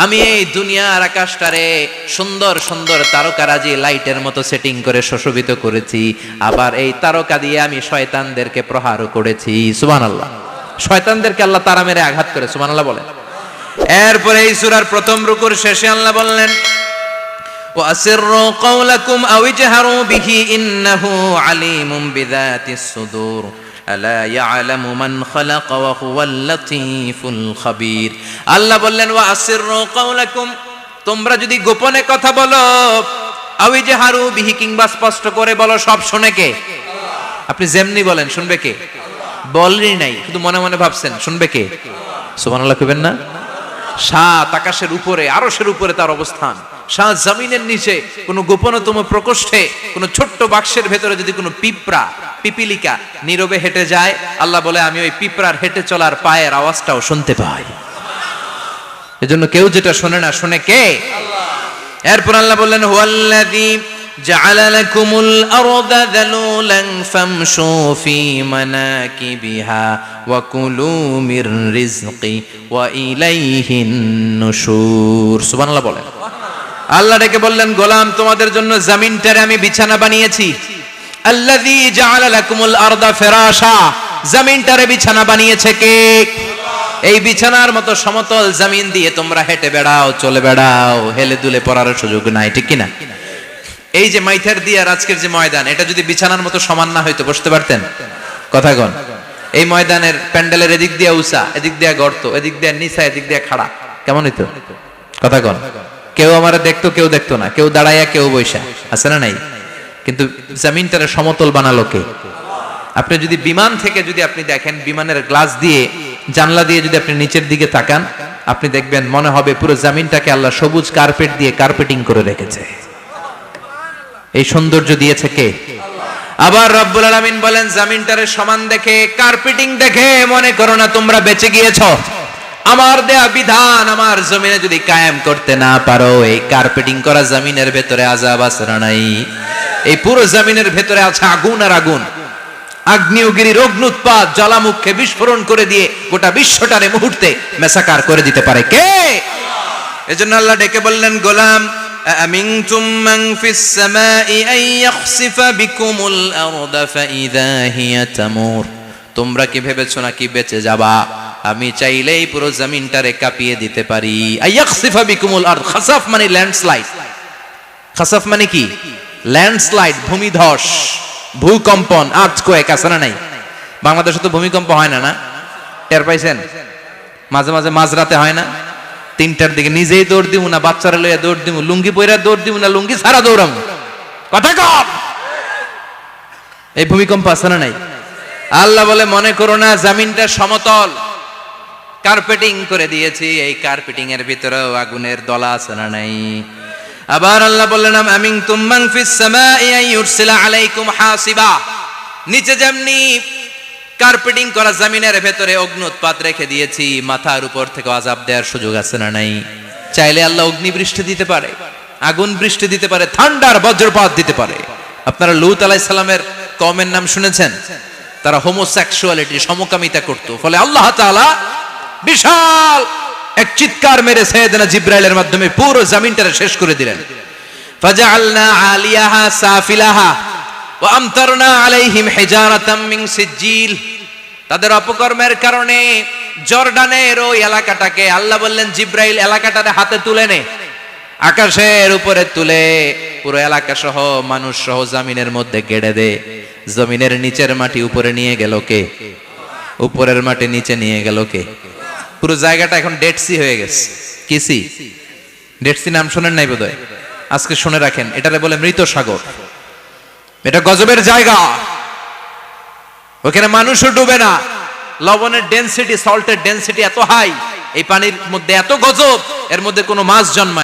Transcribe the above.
আমি এই দুনিয়ার আকাশটারে সুন্দর সুন্দর তারকারাজি লাইটের মতো সেটিং করে সুশোভিত করেছি, আবার এই তারকা দিয়ে আমি শয়তানদেরকে প্রহারও করেছি। সুবহানাল্লাহ। শয়তানদেরকে আল্লাহ তারা মেরে আঘাত করে। সুবহানাল্লাহ বলেন। এরপরে এই সূরার প্রথম রুকুর শেষে আল্লাহ বললেন, وَأَسِرُّوا قَوْلَكُمْ أَوِ اجْهَرُوا بِهِ إِنَّهُ عَلِيمٌ بِذَاتِ الصُّدُورِ أَلَا يَعْلَمُ مَنْ خَلَقَ وَهُوَ اللَّطِيفُ الْخَبِيرُ। আল্লাহ বললেন, وَأَسِرُّوا قَوْلَكُمْ, তোমরা যদি গোপনে কথা বলো, أَوِ اجْهَرُوا بِهِ, কিংবা স্পষ্ট করে বলো, সব শুনে কে? আপনি যেমনি বলেন শুনবে কে? বলেনই নাই, শুধু মনে মনে ভাবছেন, শুনবে কে? সুবহানাল্লাহ কইবেন না? সাত আকাশের উপরে, আরশের উপরে তার অবস্থান, সাত জমিনের নিচে কোন গোপনতম প্রকোষ্ঠে, কোন ছোট্ট বাক্সের ভেতরে যদি কোনো পিঁপড়া, পিপিলিকা নীরবে হেঁটে যায়, আল্লাহ বলে আমি ওই পিঁপড়ার হেঁটে চলার পায়ের আওয়াজটাও শুনতে পাই। এজন্য কেউ যেটা শোনে না, শুনে কে? এরপর আল্লাহ বললেন, হুয়াল্লাযী জাআলা লাকুমুল আরদা যালুলান ফামশু ফি মানাকিবিহা ওয়া কুলু মির রিজকি ওয়া ইলাইহিন নুশুর। সুবহানাল্লাহ বলেন। আল্লাহ ডেকে বললেন, গোলাম তোমাদের জন্য জমিনটারে আমি বিছানা বানিয়েছি। আল্লাযী জাআলা লাকুমুল আরদা ফিরাশা, জমিনটারে বিছানা বানিয়েছে কে? এই বিছানার মতো সমতল জমিন দিয়ে তোমরা হেঁটে বেড়াও, চলে বেড়াও, হেলে দুলে পড়ার সুযোগ নাই, ঠিক কিনা? এই যে মাইথার দিয়ার আজকের যে ময়দান, এটা যদি বিছানার মতো সমান না হইতো বসতে পারতেন? কথা কন। এই ময়দানের প্যান্ডেলের এদিক দিয়ে উঁচা, এদিক দিয়ে গর্ত, এদিক দিয়ে নিচা, এদিক দিয়ে খাড়া, কেমন হইতো? কথা কন। কেউ আমারে দেখতো, কেউ দেখতো না, কেউ দাঁড়াইয়া, কেউ বৈশা, আছে না নাই? কিন্তু জমিনটারে সমতল বানালো কে? আপনি যদি বিমান থেকে যদি আপনি দেখেন, বিমানের গ্লাস দিয়ে, জানলা দিয়ে যদি আপনি নিচের দিকে তাকান, আপনি দেখবেন মনে হবে পুরো জমিনটাকে আল্লাহ সবুজ কার্পেট দিয়ে কার্পেটিং করে রেখেছে। এই সৌন্দর্য দিয়েছে কে? আবার রব্বুল আলামিন বলেন, জমিনটারে সমান দেখে, কার্পেটিং দেখে মনে করো না তোমরা বেঁচে গিয়েছো। আমার দেয়া বিধান আমার জমিনে যদি কায়েম করতে না পারো, এই কার্পেটিং করা জমিনের ভেতরে আযাব আছে না নাই? এই পুরো জমিনের ভেতরে আছে আগুন আর আগুন। আগ্নেয়গিরির অগ্নুৎপাত জ্বালামুখে বিস্ফোরণ করে দিয়ে গোটা বিশ্বটারে মুহূর্তে মেসাকার করে দিতে পারে কে? এজন্য আল্লাহ ডেকে বললেন, গোলাম أأمنتم من في السماء أن يخسف بكم الأرض فإذا هي تمور। তোমরা কি ভেবেছো নাকি বেঁচে যাবা? আমি চাইলেই পুরো জমিনটারে কাঁপিয়ে দিতে পারি। আইয়াখসিফা বিকুমুল আরদ, খাসাফ মানে ল্যান্ডস্লাইড। খাসাফ মানে কি? ল্যান্ডস্লাইড, ভূমিধস, ভূকম্পন, আর্থকোয়েক, আছে না নাই? বাংলাদেশে তো ভূমিকম্প হয় না, না? টের পাইছেন? মাঝে মাঝে মাঝরাতে হয় না? 3টার দিকে নিজেই দৌড় দিব না বাচ্চারা লইয়া দৌড় দিব, লুঙ্গি পইরা দৌড় দিব না লুঙ্গি ছাড়া দৌড়াম, কথা কম। এই ভূমিকম্প আছে না নাই? আল্লাহ বলে মনে করো না, জমিনটা সমতল, কার্পেটিং করে দিয়েছি, এই কার্পেটিং এর ভিতরেও আগুনের দলা আছে না নাই? আবার আল্লাহ বললেন, আমিনতুম মান ফিস সামাই আন ইউরসিলা আলাইকুম হাসিবা। নিচে যেমনি কার্পেটিং করা জমিনের ভেতরে অগ্নুৎপাত রেখে দিয়েছি, মাথার উপর থেকে আযাব দেওয়ার সুযোগ আছে না নাই? চাইলে আল্লাহ অগ্নি বৃষ্টি দিতে পারে, আগুন বৃষ্টি দিতে পারে, ঠান্ডার বজ্রপাত দিতে পারে। আপনারা লূত আলাইহিস সালামের কওমের নাম শুনেছেন? তারা হোমোসেক্সুয়ালিটি, সমকামিতা করত। ফলে আল্লাহ তাআলা বিশাল এক চিৎকার মেরে সাইয়েদনা জিবরাইলের মাধ্যমে পুরো জমিনটারে শেষ করে দিলেন। ফাজআলনা আলিয়াহা সাফিলাহা ওয়া আমতারনা আলাইহিম হিজারাতাম মিন সিজিল। তাদের অপকর্মের কারণে জর্ডানের ওই এলাকাটাকে আল্লাহ বললেন, জিবরাইল এলাকাটারে হাতে তুলে নে, আকাশের উপরে তুলে পুরো এলাকা সহ মানুষ সহ জমিনের মধ্যে গেড়ে দে। জমিনের নিচের মাটি উপরে নিয়ে গেল কে? উপরের মাটি নিচে নিয়ে গেল কে? পুরো জায়গাটা এখন ডেড সি হয়ে গেছে। কি সি? ডেড সি নাম শুনেন নাই বোধহয়? আজকে শুনে রাখেন, এটারে বলে মৃত সাগর। এটা গজবের জায়গা, ওখানে মানুষও ডুবে না। লবণের ডেনসিটি, সল্টের ডেনসিটি এত হাই, এই পানির মধ্যে এত গজব, এর মধ্যে কোনো মাছ জন্মায়